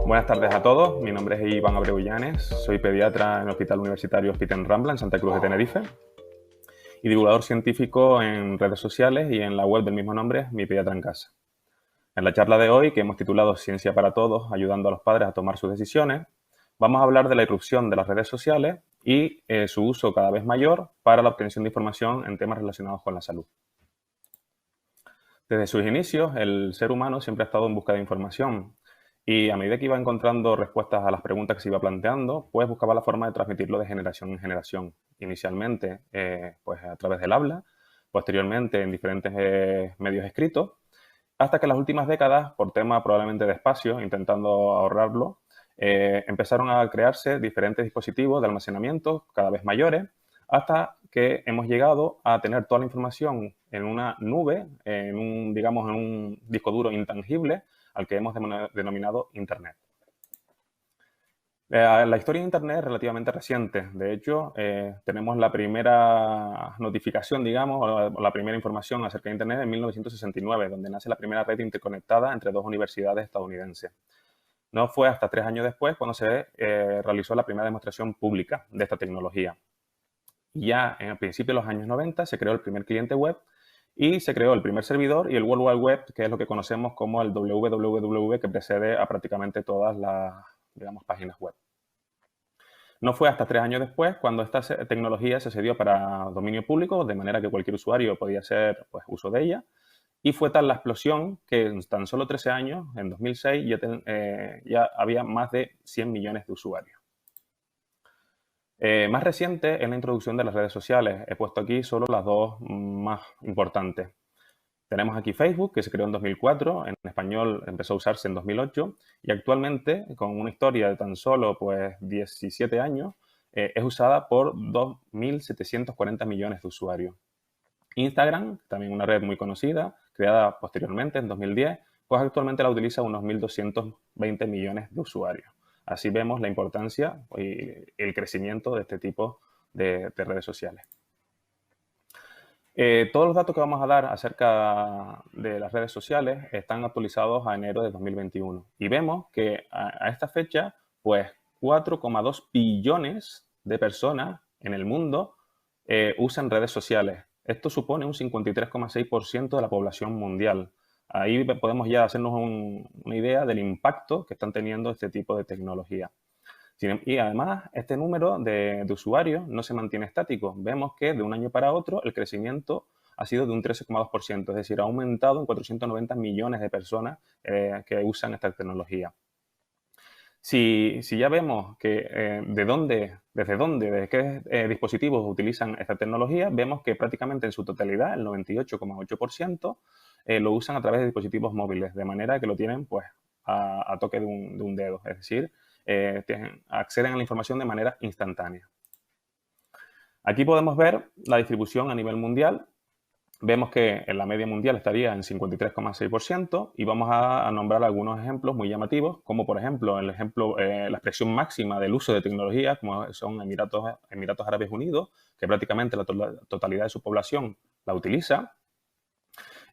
Buenas tardes a todos, mi nombre es Iván Abreu Llanes, soy pediatra en el Hospital Universitario Hospitalet Rambla en Santa Cruz de Tenerife y divulgador científico en redes sociales y en la web del mismo nombre, Mi Pediatra en Casa. En la charla de hoy, que hemos titulado Ciencia para Todos, ayudando a los padres a tomar sus decisiones, vamos a hablar de la irrupción de las redes sociales y su uso cada vez mayor para la obtención de información en temas relacionados con la salud. Desde sus inicios, el ser humano siempre ha estado en busca de información y a medida que iba encontrando respuestas a las preguntas que se iba planteando, pues buscaba la forma de transmitirlo de generación en generación. Inicialmente, pues a través del habla, posteriormente en diferentes medios escritos, hasta que en las últimas décadas, por tema probablemente de espacio, intentando ahorrarlo, empezaron a crearse diferentes dispositivos de almacenamiento cada vez mayores, hasta que hemos llegado a tener toda la información en una nube, digamos, en un disco duro intangible, al que hemos denominado Internet. La historia de Internet es relativamente reciente. De hecho, tenemos la primera notificación, digamos, o la primera información acerca de Internet en 1969, donde nace la primera red interconectada entre dos universidades estadounidenses. No fue hasta 3 años después cuando se realizó la primera demostración pública de esta tecnología. Y ya en el principio de los años 90 se creó el primer cliente web y se creó el primer servidor y el World Wide Web, que es lo que conocemos como el www, que precede a prácticamente todas las, digamos, páginas web. No fue hasta 3 años después cuando esta tecnología se cedió para dominio público, de manera que cualquier usuario podía hacer, pues, uso de ella. Y fue tal la explosión que en tan solo 13 años, en 2006, ya había más de 100 millones de usuarios. Más reciente es la introducción de las redes sociales. He puesto aquí solo las dos más importantes. Tenemos aquí Facebook, que se creó en 2004, en español empezó a usarse en 2008 y actualmente, con una historia de tan solo pues, 17 años, es usada por 2.740 millones de usuarios. Instagram, también una red muy conocida, creada posteriormente en 2010, pues actualmente la utiliza unos 1.220 millones de usuarios. Así vemos la importancia y el crecimiento de este tipo de redes sociales. Todos los datos que vamos a dar acerca de las redes sociales están actualizados a enero de 2021 y vemos que a esta fecha, pues 4,2 billones de personas en el mundo usan redes sociales. Esto supone un 53,6% de la población mundial. Ahí podemos ya hacernos una idea del impacto que están teniendo este tipo de tecnología. Y además, este número de usuarios no se mantiene estático. Vemos que de un año para otro el crecimiento ha sido de un 13,2%, es decir, ha aumentado en 490 millones de personas que usan esta tecnología. Si ya vemos que desde qué dispositivos utilizan esta tecnología, vemos que prácticamente en su totalidad, el 98,8%, lo usan a través de dispositivos móviles, de manera que lo tienen pues a toque de un dedo, es decir, acceden a la información de manera instantánea. Aquí podemos ver la distribución a nivel mundial. Vemos que en la media mundial estaría en 53,6% y vamos a nombrar algunos ejemplos muy llamativos, como por ejemplo, la expresión máxima del uso de tecnología, como son Emiratos Árabes Unidos, que prácticamente la totalidad de su población la utiliza.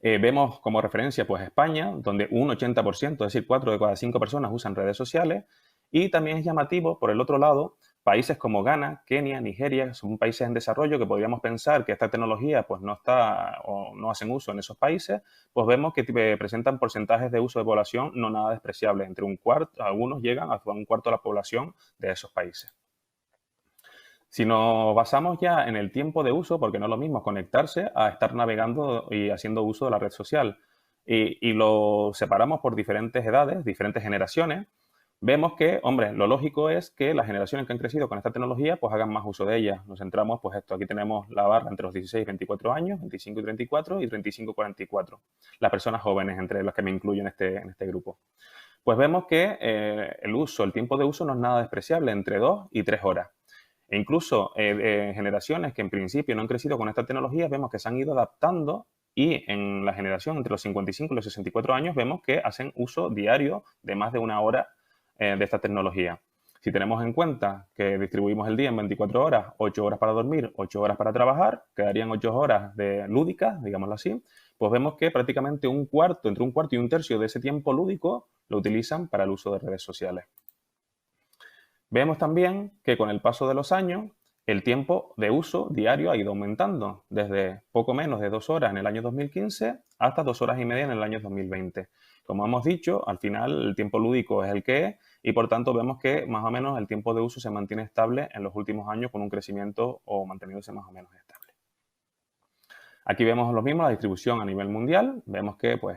Vemos como referencia pues España, donde un 80%, es decir, 4 de cada 5 personas usan redes sociales. Y también es llamativo, por el otro lado, países como Ghana, Kenia, Nigeria, son países en desarrollo que podríamos pensar que esta tecnología pues no está o no hacen uso en esos países, pues vemos que presentan porcentajes de uso de población no nada despreciables, entre un cuarto, algunos llegan a un cuarto de la población de esos países. Si nos basamos ya en el tiempo de uso, porque no es lo mismo conectarse a estar navegando y haciendo uso de la red social, y lo separamos por diferentes edades, diferentes generaciones, vemos que, hombre, lo lógico es que las generaciones que han crecido con esta tecnología pues hagan más uso de ella. Nos centramos, pues aquí tenemos la barra entre los 16 y 24 años, 25 y 34 y 35 y 44. Las personas jóvenes, entre las que me incluyo en este grupo. Pues vemos que el tiempo de uso no es nada despreciable, entre 2 y 3 horas. E incluso generaciones que en principio no han crecido con esta tecnología, vemos que se han ido adaptando y en la generación entre los 55 y los 64 años vemos que hacen uso diario de más de 1 hora de esta tecnología. Si tenemos en cuenta que distribuimos el día en 24 horas, 8 horas para dormir, 8 horas para trabajar, quedarían 8 horas de lúdicas, digámoslo así, pues vemos que prácticamente entre un cuarto y un tercio de ese tiempo lúdico lo utilizan para el uso de redes sociales. Vemos también que con el paso de los años, el tiempo de uso diario ha ido aumentando, desde poco menos de 2 horas en el año 2015 hasta 2 horas y media en el año 2020. Como hemos dicho, al final el tiempo lúdico es el que es y por tanto vemos que más o menos el tiempo de uso se mantiene estable en los últimos años con un crecimiento o manteniéndose más o menos estable. Aquí vemos lo mismo, la distribución a nivel mundial. Vemos que pues,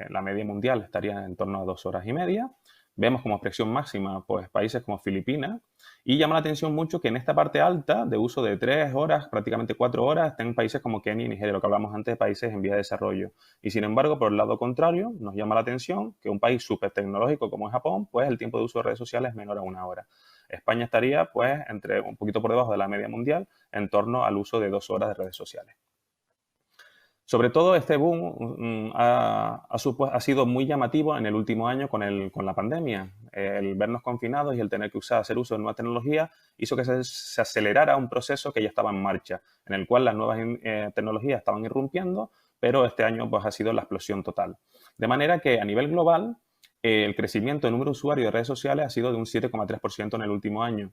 la media mundial estaría en torno a 2 horas y media. Vemos como expresión máxima pues, países como Filipinas y llama la atención mucho que en esta parte alta de uso de 3 horas, prácticamente 4 horas, estén países como Kenia y Nigeria, lo que hablamos antes de países en vía de desarrollo. Y sin embargo, por el lado contrario, nos llama la atención que un país súper tecnológico como es Japón, pues el tiempo de uso de redes sociales es menor a 1 hora. España estaría pues entre un poquito por debajo de la media mundial en torno al uso de 2 horas de redes sociales. Sobre todo este boom ha sido muy llamativo en el último año con la pandemia. El vernos confinados y el tener que hacer uso de nuevas tecnologías hizo que se acelerara un proceso que ya estaba en marcha, en el cual las nuevas tecnologías estaban irrumpiendo, pero este año pues, ha sido la explosión total. De manera que a nivel global, el crecimiento del número de usuarios de redes sociales ha sido de un 7,3% en el último año.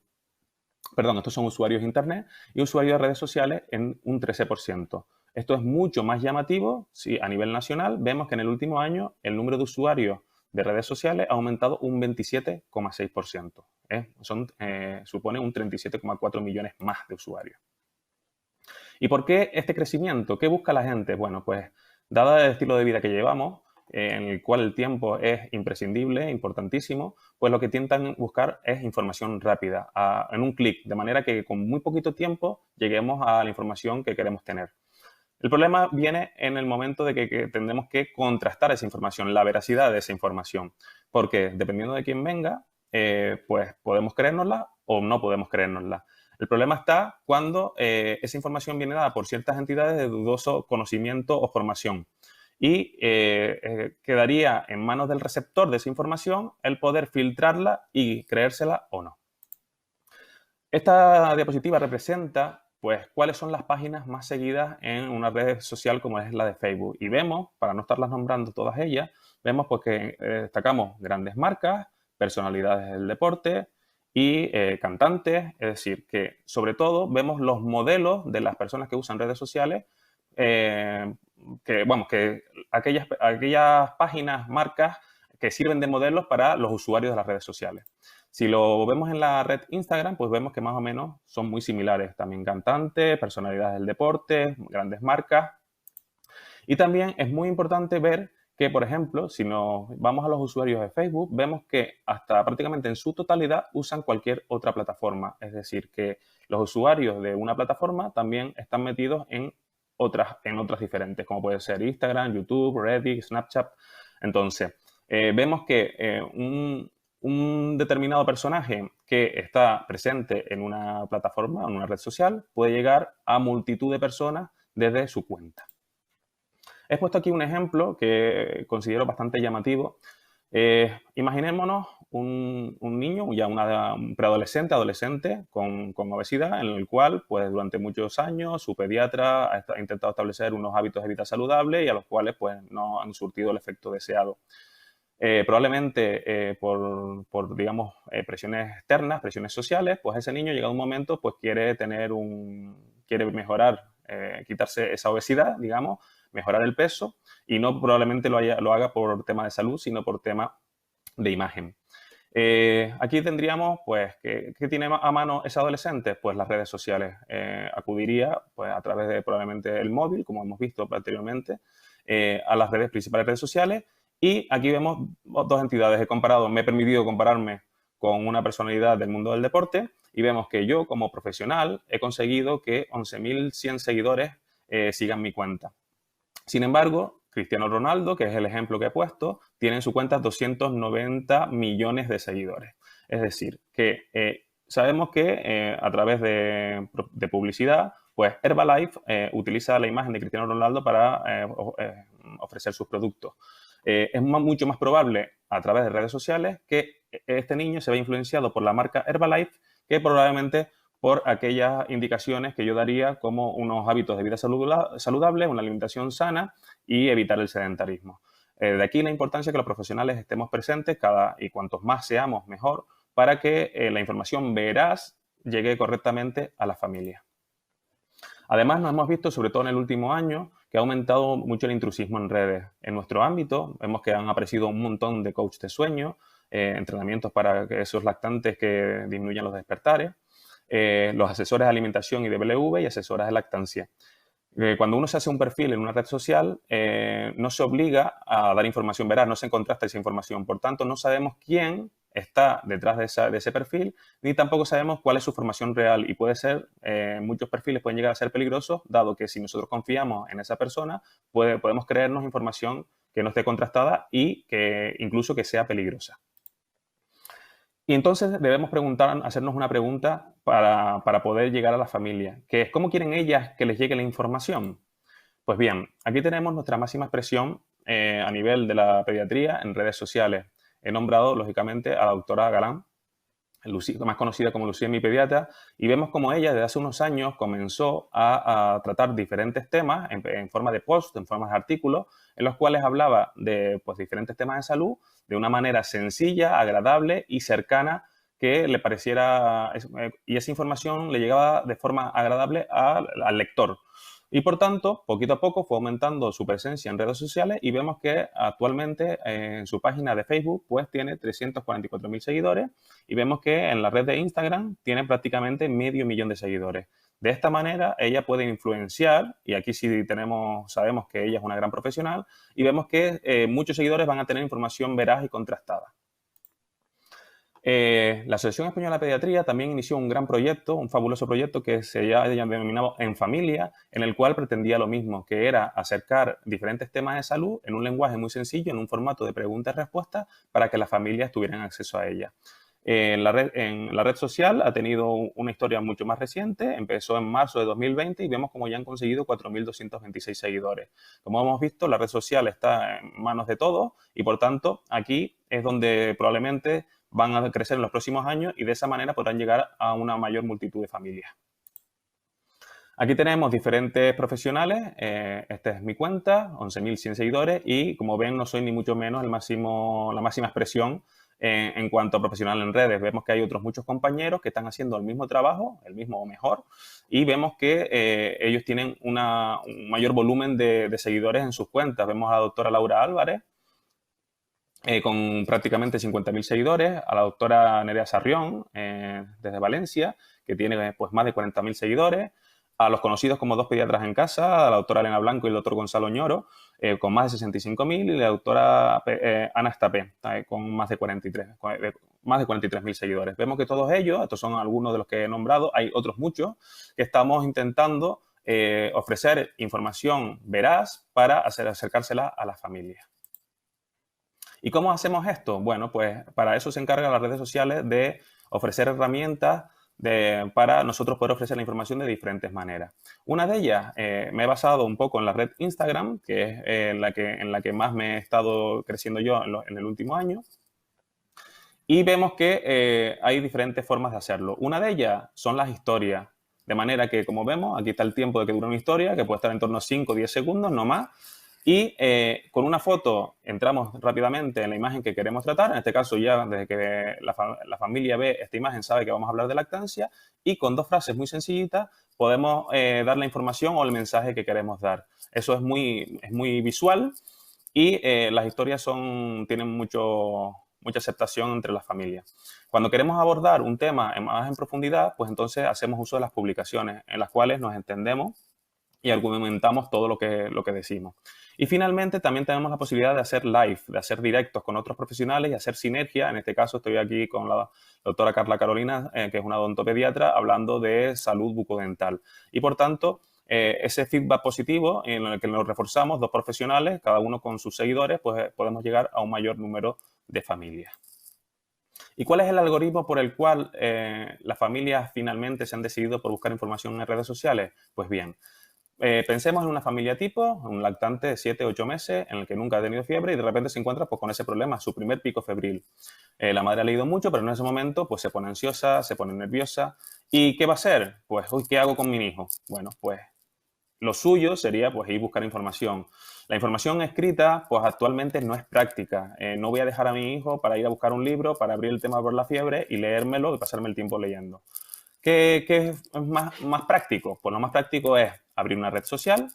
Perdón, estos son usuarios de Internet y usuarios de redes sociales en un 13%. Esto es mucho más llamativo si a nivel nacional vemos que en el último año el número de usuarios de redes sociales ha aumentado un 27,6%. Supone un 37,4 millones más de usuarios. ¿Y por qué este crecimiento? ¿Qué busca la gente? Bueno, pues dado el estilo de vida que llevamos, en el cual el tiempo es imprescindible, importantísimo, pues lo que intentan buscar es información rápida, en un clic, de manera que con muy poquito tiempo lleguemos a la información que queremos tener. El problema viene en el momento de que tendremos que contrastar esa información, la veracidad de esa información, porque dependiendo de quién venga, pues podemos creérnosla o no podemos creérnosla. El problema está cuando esa información viene dada por ciertas entidades de dudoso conocimiento o formación y quedaría en manos del receptor de esa información el poder filtrarla y creérsela o no. Esta diapositiva representa pues cuáles son las páginas más seguidas en una red social como es la de Facebook. Y vemos, para no estarlas nombrando todas ellas, vemos pues que destacamos grandes marcas, personalidades del deporte y cantantes. Es decir, que sobre todo vemos los modelos de las personas que usan redes sociales, que aquellas páginas, marcas que sirven de modelos para los usuarios de las redes sociales. Si lo vemos en la red Instagram, pues vemos que más o menos son muy similares. También cantantes, personalidades del deporte, grandes marcas. Y también es muy importante ver que, por ejemplo, si nos vamos a los usuarios de Facebook, vemos que hasta prácticamente en su totalidad usan cualquier otra plataforma. Es decir, que los usuarios de una plataforma también están metidos en otras diferentes, como puede ser Instagram, YouTube, Reddit, Snapchat. Entonces, vemos que un determinado personaje que está presente en una plataforma, en una red social, puede llegar a multitud de personas desde su cuenta. He puesto aquí un ejemplo que considero bastante llamativo. Imaginémonos un niño, ya un preadolescente, adolescente con obesidad, en el cual pues, durante muchos años su pediatra ha intentado establecer unos hábitos de vida saludables y a los cuales pues, no han surtido el efecto deseado. Probablemente por digamos, presiones externas, presiones sociales, pues ese niño llega a un momento, pues quiere mejorar, quitarse esa obesidad, digamos, mejorar el peso y no probablemente lo haga por tema de salud, sino por tema de imagen. Aquí tendríamos, pues, ¿qué tiene a mano ese adolescente? Pues las redes sociales. Acudiría, pues, a través de probablemente el móvil, como hemos visto anteriormente, a las principales redes sociales. Y aquí vemos dos entidades. Me he permitido compararme con una personalidad del mundo del deporte y vemos que yo, como profesional, he conseguido que 11.100 seguidores sigan mi cuenta. Sin embargo, Cristiano Ronaldo, que es el ejemplo que he puesto, tiene en su cuenta 290 millones de seguidores. Es decir, que sabemos que a través de publicidad, pues Herbalife utiliza la imagen de Cristiano Ronaldo para ofrecer sus productos. Es mucho más probable a través de redes sociales que este niño se vea influenciado por la marca Herbalife que probablemente por aquellas indicaciones que yo daría como unos hábitos de vida saludables, una alimentación sana y evitar el sedentarismo. De aquí la importancia de que los profesionales estemos presentes y cuantos más seamos, mejor, para que la información veraz llegue correctamente a la familia. Además, nos hemos visto, sobre todo en el último año, que ha aumentado mucho el intrusismo en redes. En nuestro ámbito, vemos que han aparecido un montón de coaches de sueño, entrenamientos para que esos lactantes que disminuyan los despertares, los asesores de alimentación y de BLV y asesoras de lactancia. Cuando uno se hace un perfil en una red social, no se obliga a dar información veraz, no se contrasta esa información. Por tanto, no sabemos quién está detrás de ese perfil, ni tampoco sabemos cuál es su formación real. Y puede ser, muchos perfiles pueden llegar a ser peligrosos, dado que si nosotros confiamos en esa persona, podemos creernos información que no esté contrastada y que incluso que sea peligrosa. Y entonces debemos hacernos una pregunta para poder llegar a la familia, que es ¿cómo quieren ellas que les llegue la información? Pues bien, aquí tenemos nuestra máxima expresión a nivel de la pediatría en redes sociales. He nombrado, lógicamente, a la doctora Galán, más conocida como Lucía, mi pediatra, y vemos como ella desde hace unos años comenzó a tratar diferentes temas en forma de post, en forma de artículos, en los cuales hablaba de diferentes temas de salud de una manera sencilla, agradable y cercana que le pareciera, y esa información le llegaba de forma agradable al lector. Y por tanto, poquito a poco fue aumentando su presencia en redes sociales y vemos que actualmente en su página de Facebook pues tiene 344.000 seguidores y vemos que en la red de Instagram tiene prácticamente 500.000 de seguidores. De esta manera ella puede influenciar, y aquí sí sabemos que ella es una gran profesional, y vemos que muchos seguidores van a tener información veraz y contrastada. La Asociación Española de Pediatría también inició un gran proyecto, un fabuloso proyecto que se ha denominado En Familia, en el cual pretendía lo mismo, que era acercar diferentes temas de salud en un lenguaje muy sencillo, en un formato de preguntas y respuestas, para que las familias tuvieran acceso a ella. En la red social ha tenido una historia mucho más reciente, empezó en marzo de 2020 y vemos como ya han conseguido 4.226 seguidores. Como hemos visto, la red social está en manos de todos y, por tanto, aquí es donde probablemente van a crecer en los próximos años y de esa manera podrán llegar a una mayor multitud de familias. Aquí tenemos diferentes profesionales, esta es mi cuenta, 11.100 seguidores y como ven no soy ni mucho menos la máxima expresión en cuanto a profesional en redes. Vemos que hay otros muchos compañeros que están haciendo el mismo trabajo, el mismo o mejor, y vemos que ellos tienen un mayor volumen de seguidores en sus cuentas. Vemos a la doctora Laura Álvarez, con prácticamente 50.000 seguidores, a la doctora Nerea Sarrión, desde Valencia, que tiene pues más de 40.000 seguidores, a los conocidos como Dos Pediatras en Casa, a la doctora Elena Blanco y el doctor Gonzalo Ñoro, con más de 65.000, y la doctora Ana Estapé, con más de 43.000 seguidores. Vemos que todos ellos, estos son algunos de los que he nombrado, hay otros muchos, que estamos intentando ofrecer información veraz para acercársela a las familias. ¿Y cómo hacemos esto? Bueno, pues para eso se encargan las redes sociales de ofrecer herramientas para nosotros poder ofrecer la información de diferentes maneras. Una de ellas, me he basado un poco en la red Instagram, que es en la que más me he estado creciendo yo en el último año. Y vemos que hay diferentes formas de hacerlo. Una de ellas son las historias. De manera que, como vemos, aquí está el tiempo de que dura una historia, que puede estar en torno a 5 o 10 segundos, no más. Y con una foto entramos rápidamente en la imagen que queremos tratar. En este caso ya desde que la familia ve esta imagen sabe que vamos a hablar de lactancia. Y con dos frases muy sencillitas podemos dar la información o el mensaje que queremos dar. Eso es muy visual y las historias tienen mucha aceptación entre las familias. Cuando queremos abordar un tema más en profundidad, pues entonces hacemos uso de las publicaciones en las cuales nos entendemos y argumentamos todo lo que decimos. Y finalmente también tenemos la posibilidad de hacer live, de hacer directos con otros profesionales y hacer sinergia. En este caso estoy aquí con la doctora Carla Carolina, que es una odontopediatra, hablando de salud bucodental. Y por tanto, ese feedback positivo en el que nos reforzamos dos profesionales, cada uno con sus seguidores, pues podemos llegar a un mayor número de familias. ¿Y cuál es el algoritmo por el cual las familias finalmente se han decidido por buscar información en redes sociales? Pues bien, Pensemos en una familia tipo, un lactante de 7, 8 meses, en el que nunca ha tenido fiebre y de repente se encuentra pues, con ese problema, su primer pico febril. La madre ha leído mucho, pero en ese momento pues, se pone ansiosa, se pone nerviosa. ¿Y qué va a hacer? Pues, uy, ¿qué hago con mi hijo? Bueno, pues lo suyo sería pues, ir a buscar información. La información escrita, pues actualmente no es práctica. No voy a dejar a mi hijo para ir a buscar un libro, para abrir el tema por la fiebre y leérmelo y pasarme el tiempo leyendo. ¿Qué es más práctico? Pues lo más práctico es abrir una red social,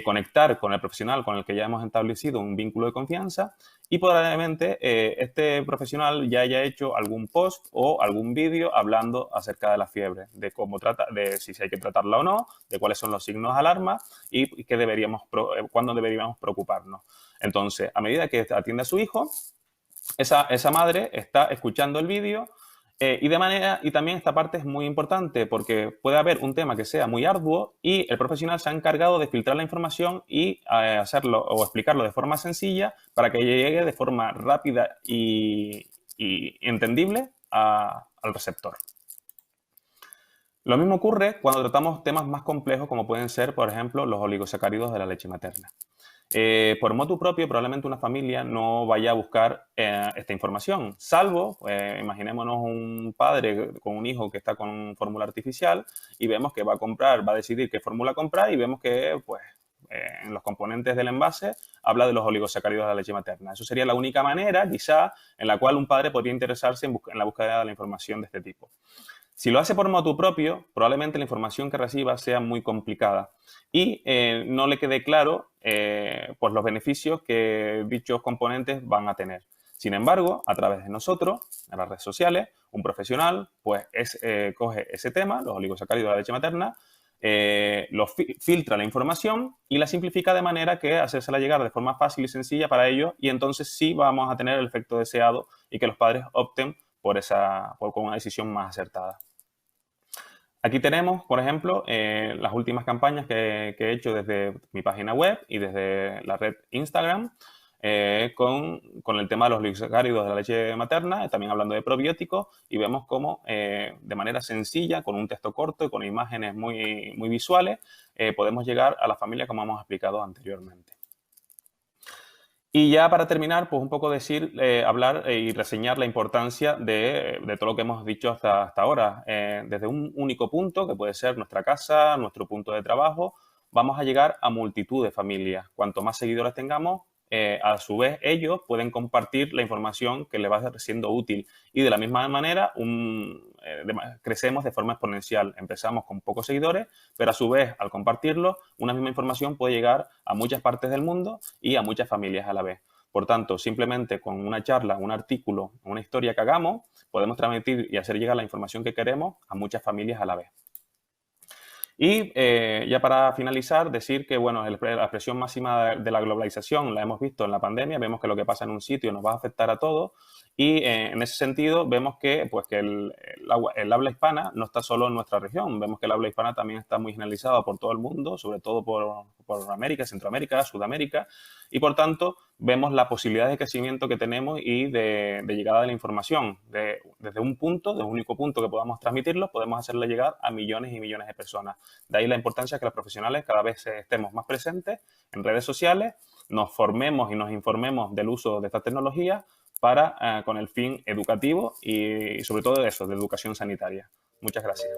conectar con el profesional con el que ya hemos establecido un vínculo de confianza y probablemente este profesional ya haya hecho algún post o algún vídeo hablando acerca de la fiebre, de cómo trata, de si hay que tratarla o no, de cuáles son los signos de alarma y qué cuándo deberíamos preocuparnos. Entonces, a medida que atiende a su hijo, esa madre está escuchando el vídeo y también esta parte es muy importante porque puede haber un tema que sea muy arduo y el profesional se ha encargado de filtrar la información y hacerlo o explicarlo de forma sencilla para que llegue de forma rápida y entendible al receptor. Lo mismo ocurre cuando tratamos temas más complejos como pueden ser, por ejemplo, los oligosacáridos de la leche materna. Por motu propio, probablemente una familia no vaya a buscar esta información, salvo, imaginémonos un padre con un hijo que está con fórmula artificial y vemos que va a decidir qué fórmula comprar y vemos que, pues, en los componentes del envase habla de los oligosacáridos de la leche materna. Eso sería la única manera, quizá, en la cual un padre podría interesarse en la búsqueda de la información de este tipo. Si lo hace por motu propio, probablemente la información que reciba sea muy complicada y no le quede claro pues los beneficios que dichos componentes van a tener. Sin embargo, a través de nosotros, en las redes sociales, un profesional pues coge ese tema, los oligosacáridos de la leche materna, filtra la información y la simplifica de manera que hacérsela llegar de forma fácil y sencilla para ellos y entonces sí vamos a tener el efecto deseado y que los padres opten por una decisión más acertada. Aquí tenemos, por ejemplo, las últimas campañas que he hecho desde mi página web y desde la red Instagram con el tema de los oligosacáridos de la leche materna, también hablando de probióticos, y vemos cómo de manera sencilla, con un texto corto y con imágenes muy, muy visuales, podemos llegar a la familia como hemos explicado anteriormente. Y ya para terminar, pues un poco hablar y reseñar la importancia de todo lo que hemos dicho hasta ahora. Desde un único punto, que puede ser nuestra casa, nuestro punto de trabajo, vamos a llegar a multitud de familias. Cuanto más seguidores tengamos, a su vez ellos pueden compartir la información que les va siendo útil. Y de la misma manera, crecemos de forma exponencial. Empezamos con pocos seguidores, pero a su vez, al compartirlo, una misma información puede llegar a muchas partes del mundo y a muchas familias a la vez. Por tanto, simplemente con una charla, un artículo, una historia que hagamos, podemos transmitir y hacer llegar la información que queremos a muchas familias a la vez. Y ya para finalizar, decir que bueno, la expresión máxima de la globalización la hemos visto en la pandemia, vemos que lo que pasa en un sitio nos va a afectar a todos y en ese sentido vemos que el habla hispana no está solo en nuestra región, vemos que el habla hispana también está muy generalizado por todo el mundo, sobre todo por América, Centroamérica, Sudamérica y por tanto vemos la posibilidad de crecimiento que tenemos y de llegada de la información. Desde un único punto que podamos transmitirlo, podemos hacerle llegar a millones y millones de personas. De ahí la importancia de que los profesionales cada vez estemos más presentes en redes sociales, nos formemos y nos informemos del uso de estas tecnologías con el fin educativo y sobre todo de educación sanitaria. Muchas gracias.